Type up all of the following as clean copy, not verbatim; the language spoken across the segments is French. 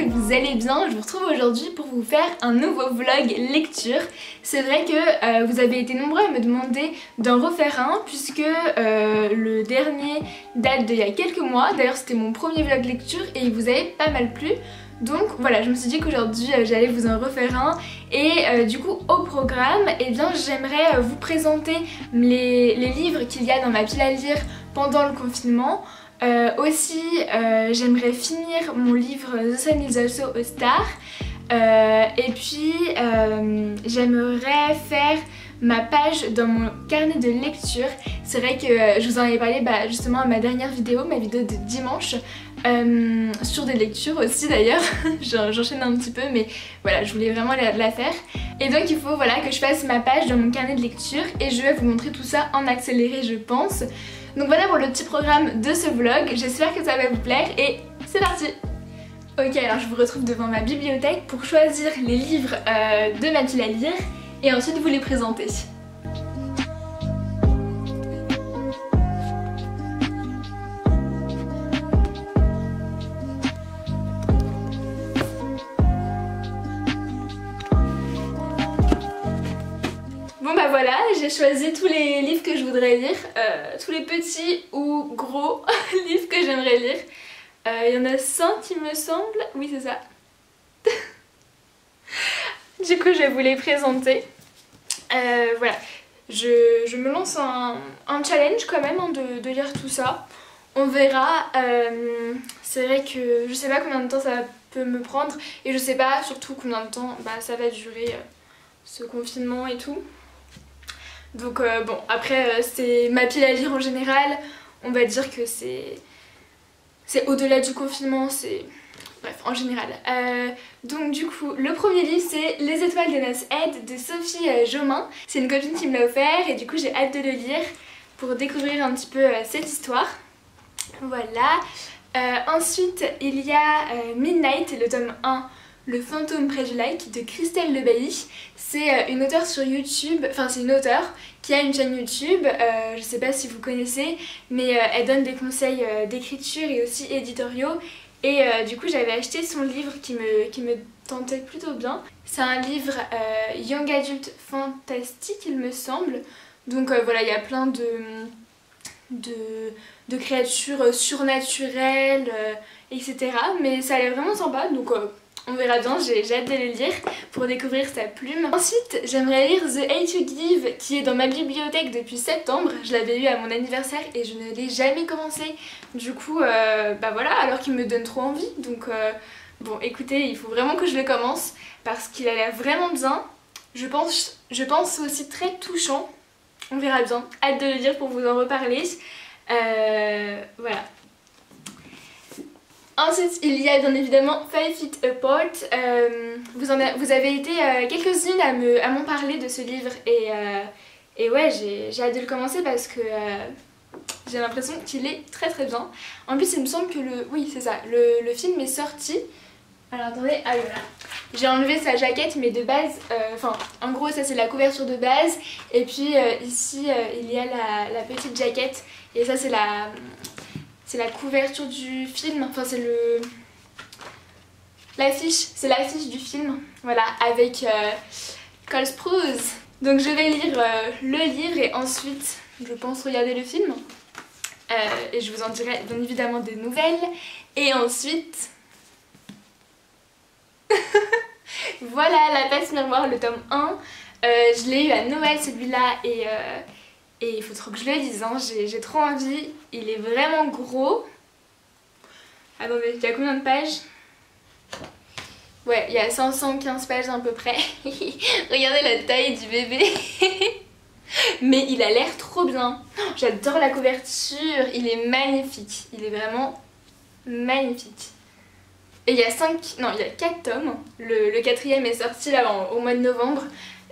vous allez bien. Je vous retrouve aujourd'hui pour vous faire un nouveau vlog lecture. C'est vrai que vous avez été nombreux à me demander d'en refaire un puisque le dernier date d'il y a quelques mois. D'ailleurs c'était mon premier vlog lecture et il vous avait pas mal plu. Donc voilà, je me suis dit qu'aujourd'hui j'allais vous en refaire un. Et du coup au programme, eh bien j'aimerais vous présenter les livres qu'il y a dans ma pile à lire pendant le confinement. Aussi j'aimerais finir mon livre The Sun is also a Star. Et puis j'aimerais faire ma page dans mon carnet de lecture. C'est vrai que je vous en avais parlé justement à ma dernière vidéo, ma vidéo de dimanche, sur des lectures aussi d'ailleurs. J'enchaîne un petit peu mais voilà, je voulais vraiment la faire. Et donc il faut voilà, que je fasse ma page dans mon carnet de lecture et je vais vous montrer tout ça en accéléré je pense. Donc voilà pour le petit programme de ce vlog, j'espère que ça va vous plaire et c'est parti! Ok, alors je vous retrouve devant ma bibliothèque pour choisir les livres de ma pile à lire et ensuite vous les présenter. Bon bah voilà, j'ai choisi tous les livres que je voudrais lire, tous les petits ou gros livres que j'aimerais lire. Il y en a 5 il me semble, oui c'est ça. Du coup je vais vous les présenter. Voilà, je me lance un challenge quand même hein, de lire tout ça. On verra, c'est vrai que je sais pas combien de temps ça peut me prendre et je sais pas surtout combien de temps ça va durer ce confinement et tout. Donc bon, après c'est ma pile à lire en général, on va dire que c'est au-delà du confinement, c'est... Bref, en général. Donc du coup, le premier livre c'est Les étoiles de Noces Aide de Sophie Jomain. C'est une copine qui me l'a offert et du coup j'ai hâte de le lire pour découvrir un petit peu cette histoire. Voilà. Ensuite, il y a Midnight, le tome 1, Le fantôme près du lac de Christelle Le Bailly. C'est une auteure sur YouTube, enfin c'est une auteure qui a une chaîne YouTube, je sais pas si vous connaissez, mais elle donne des conseils d'écriture et aussi éditoriaux. Et du coup j'avais acheté son livre qui me tentait plutôt bien. C'est un livre Young Adult fantastique il me semble. Donc voilà, il y a plein de créatures surnaturelles, etc. Mais ça a l'air vraiment sympa, donc on verra bien, j'ai hâte de le lire pour découvrir sa plume. Ensuite, j'aimerais lire The Hate You Give qui est dans ma bibliothèque depuis septembre. Je l'avais eu à mon anniversaire et je ne l'ai jamais commencé. Du coup, voilà, alors qu'il me donne trop envie. Donc, bon, écoutez, il faut vraiment que je le commence parce qu'il a l'air vraiment bien. Je pense aussi très touchant. On verra bien. Hâte de le lire pour vous en reparler. Voilà. Ensuite, il y a bien évidemment 5 Feet Apart. Vous avez été quelques-unes à m'en parler de ce livre et ouais, j'ai hâte de le commencer parce que j'ai l'impression qu'il est très très bien. En plus, il me semble que oui, c'est ça, le film est sorti. Alors attendez, ah oui voilà. J'ai enlevé sa jaquette mais de base, en gros ça c'est la couverture de base et puis ici il y a la petite jaquette et ça c'est la couverture du film, enfin c'est l'affiche du film, voilà, avec Cole Sprouse. Donc je vais lire le livre et ensuite je pense regarder le film et je vous en dirai bien évidemment des nouvelles. Et ensuite voilà La Passe Miroir, le tome 1. Je l'ai eu à Noël celui-là et il faut trop que je le lise, hein. J'ai trop envie. Il est vraiment gros. Attendez, il y a combien de pages? Ouais, il y a 515 pages à peu près. Regardez la taille du bébé. Mais il a l'air trop bien. J'adore la couverture, il est magnifique. Il est vraiment magnifique. Et il y a 4 tomes. Le 4e est sorti là au mois de novembre.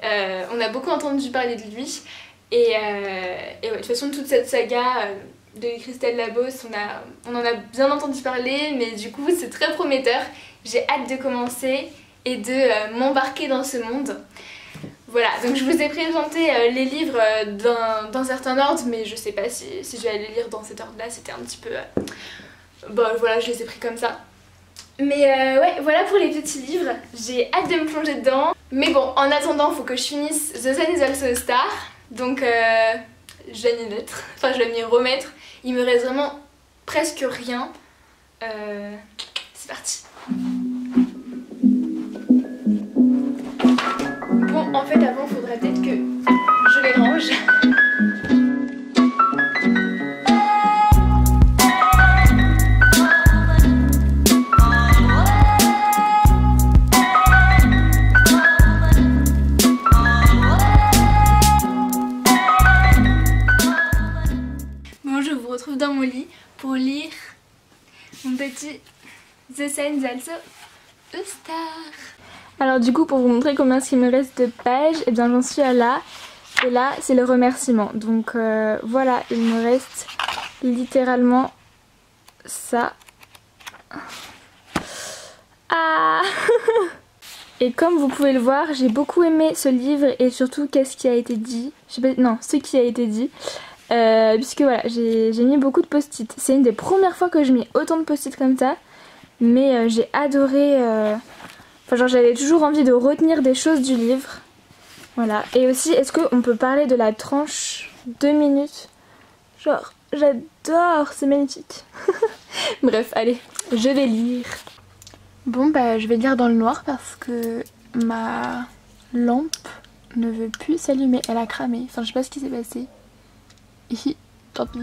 On a beaucoup entendu parler de lui. Et ouais, de toute façon toute cette saga de Christelle Labos, on en a bien entendu parler, mais du coup c'est très prometteur. J'ai hâte de commencer et de m'embarquer dans ce monde. Voilà, donc je vous ai présenté les livres d'un certain ordre, mais je sais pas si je vais les lire dans cet ordre là, c'était un petit peu... voilà, je les ai pris comme ça. Mais ouais, voilà pour les petits livres. J'ai hâte de me plonger dedans. Mais bon, en attendant, faut que je finisse The Sun is also a Star. Donc je vais m'y mettre. Enfin, je vais m'y remettre. Il me reste vraiment presque rien. C'est parti. Bon, en fait, avant, il faudrait peut-être que je les range. Bon, je vous retrouve dans mon lit pour lire mon petit The Sun is also a Star. Alors du coup, pour vous montrer combien il me reste de pages, et bien j'en suis à là. Et là, c'est le remerciement. Donc voilà, il me reste littéralement ça. Ah. Et comme vous pouvez le voir, j'ai beaucoup aimé ce livre et surtout qu'est-ce qui a été dit. Je sais pas, non, ce qui a été dit. Puisque voilà, j'ai mis beaucoup de post-it. C'est une des premières fois que je mets autant de post-it comme ça. Mais j'ai adoré... Enfin genre j'avais toujours envie de retenir des choses du livre. Voilà. Et aussi, est-ce qu'on peut parler de la tranche 2 minutes? Genre, j'adore, c'est magnifique. Bref, allez, je vais lire. Bon bah je vais lire dans le noir parce que ma lampe ne veut plus s'allumer. Elle a cramé. Enfin je sais pas ce qui s'est passé. Hi, tant pis.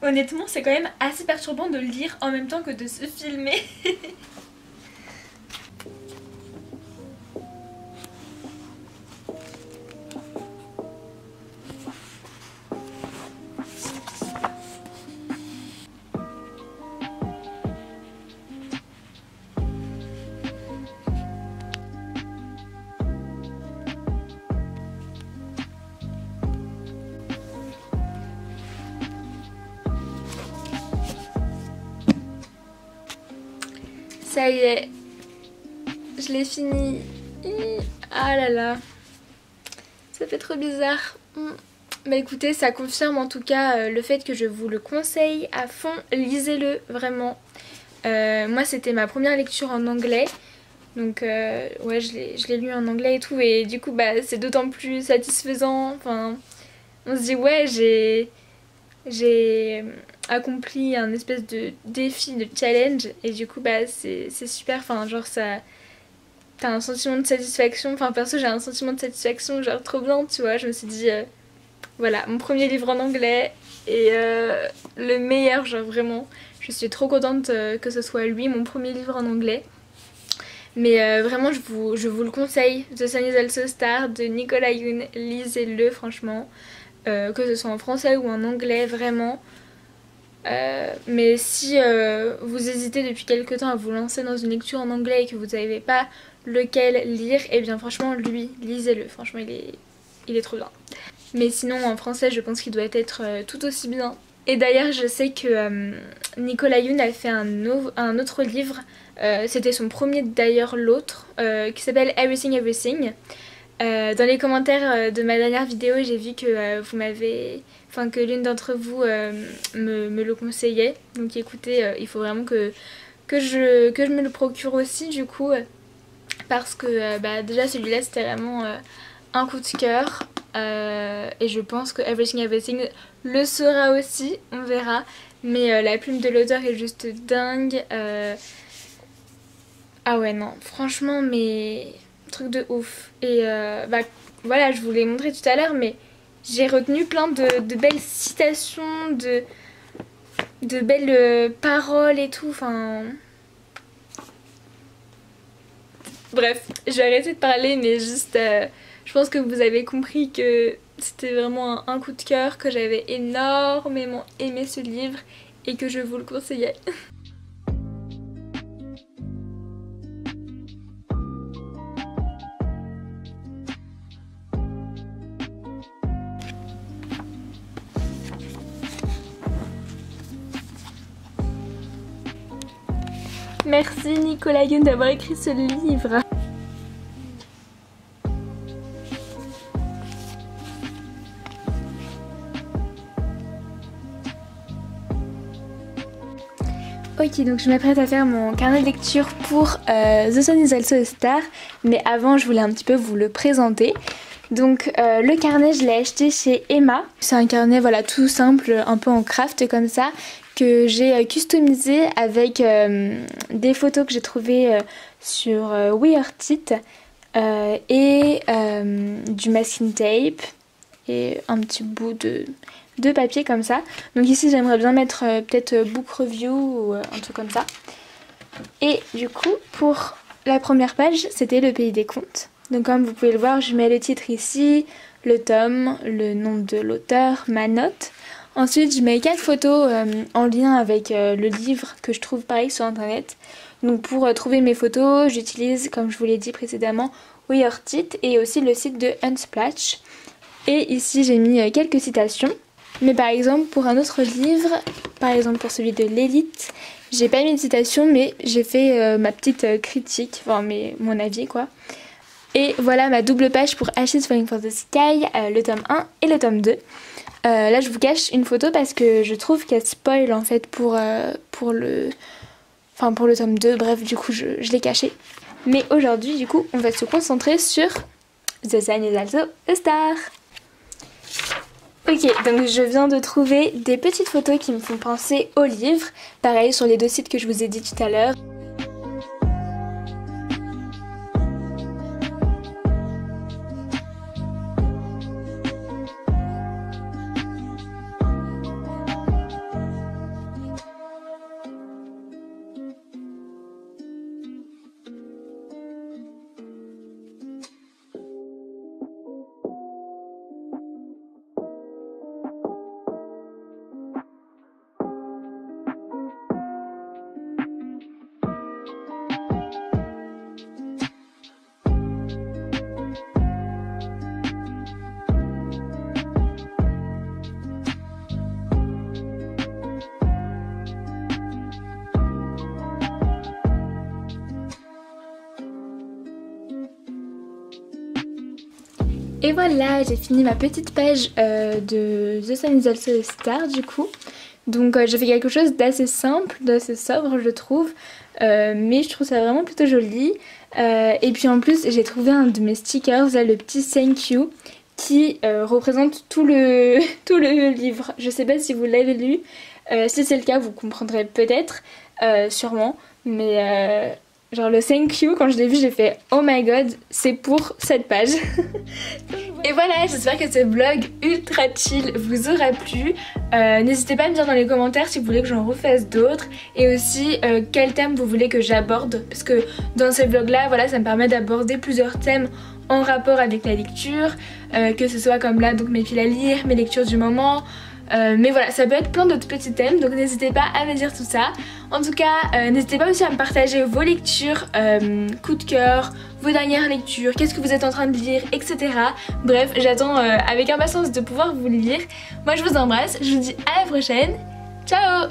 Honnêtement, c'est quand même assez perturbant de lire en même temps que de se filmer. Ça y est, je l'ai fini. Ah là là, ça fait trop bizarre. Bah écoutez, ça confirme en tout cas le fait que je vous le conseille à fond. Lisez-le vraiment. Moi c'était ma première lecture en anglais. Donc ouais, je l'ai lu en anglais et tout. Et du coup bah c'est d'autant plus satisfaisant. Enfin, on se dit ouais, j'ai accompli un espèce de défi, de challenge, et du coup bah c'est super, enfin genre ça, t'as un sentiment de satisfaction, enfin perso j'ai un sentiment de satisfaction genre trop bien, tu vois. Je me suis dit voilà, mon premier livre en anglais et le meilleur, genre vraiment je suis trop contente que ce soit lui mon premier livre en anglais. Mais vraiment je vous le conseille, The Sun is also a Star de Nicolas Yoon, lisez-le franchement. Que ce soit en français ou en anglais, vraiment. Mais si vous hésitez depuis quelques temps à vous lancer dans une lecture en anglais et que vous ne savez pas lequel lire, et bien franchement lui, lisez-le, franchement il est trop bien. Mais sinon en français je pense qu'il doit être tout aussi bien. Et d'ailleurs je sais que Nicolas Yoon a fait un autre livre, c'était son premier d'ailleurs, l'autre, qui s'appelle Everything Everything. Dans les commentaires de ma dernière vidéo, j'ai vu que vous m'avez... Enfin que l'une d'entre vous me le conseillait. Donc écoutez, il faut vraiment que je me le procure aussi du coup. Parce que bah, déjà celui-là c'était vraiment un coup de cœur. Et je pense que Everything Everything le sera aussi, on verra. Mais la plume de l'auteur est juste dingue. Ah ouais non, franchement mais... truc de ouf. Et bah voilà, je vous l'ai montré tout à l'heure, mais j'ai retenu plein de belles citations, de belles paroles et tout, enfin... Bref, je vais arrêter de parler, mais juste je pense que vous avez compris que c'était vraiment un coup de cœur, que j'avais énormément aimé ce livre et que je vous le conseillais. Merci Nicolas Youn d'avoir écrit ce livre. Ok, donc je m'apprête à faire mon carnet de lecture pour The Sun is also a Star, mais avant je voulais un petit peu vous le présenter. Donc le carnet je l'ai acheté chez Emma, c'est un carnet voilà tout simple, un peu en craft comme ça, que j'ai customisé avec des photos que j'ai trouvées sur WeArtIt et du masking tape et un petit bout de papier comme ça. Donc ici j'aimerais bien mettre peut-être book review ou un truc comme ça. Et du coup pour la première page c'était le pays des contes. Donc comme vous pouvez le voir je mets le titre ici, le tome, le nom de l'auteur, ma note. Ensuite je mets 4 photos en lien avec le livre que je trouve pareil sur internet. Donc pour trouver mes photos j'utilise comme je vous l'ai dit précédemment WeArtIt et aussi le site de Unsplash. Et ici j'ai mis quelques citations. Mais par exemple pour un autre livre, par exemple pour celui de l'élite, j'ai pas mis de citation mais j'ai fait ma petite critique, enfin mon avis quoi. Et voilà ma double page pour Ashes Falling for the Sky, le tome 1 et le tome 2. Là je vous cache une photo parce que je trouve qu'elle spoil en fait pour le tome 2, bref du coup je l'ai caché. Mais aujourd'hui du coup on va se concentrer sur The Sun is also a Star. Ok, donc je viens de trouver des petites photos qui me font penser au livre, pareil sur les 2 sites que je vous ai dit tout à l'heure. Et voilà, j'ai fini ma petite page de The Sun is also a Star du coup. Donc j'ai fait quelque chose d'assez simple, d'assez sobre je trouve, mais je trouve ça vraiment plutôt joli. Et puis en plus j'ai trouvé un de mes stickers, là le petit thank you, qui représente tout le livre. Je sais pas si vous l'avez lu, si c'est le cas vous comprendrez peut-être, sûrement, mais... genre le thank you, quand je l'ai vu j'ai fait oh my god, c'est pour cette page. Et voilà, j'espère que ce vlog ultra chill vous aura plu. N'hésitez pas à me dire dans les commentaires si vous voulez que j'en refasse d'autres, et aussi quel thème vous voulez que j'aborde, parce que dans ces vlogs là voilà, ça me permet d'aborder plusieurs thèmes en rapport avec la lecture, que ce soit comme là donc mes piles à lire, mes lectures du moment. Mais voilà, ça peut être plein d'autres petits thèmes, donc n'hésitez pas à me dire tout ça. En tout cas, n'hésitez pas aussi à me partager vos lectures, coups de cœur, vos dernières lectures, qu'est-ce que vous êtes en train de lire, etc. Bref, j'attends avec impatience de pouvoir vous lire. Moi je vous embrasse, je vous dis à la prochaine, ciao!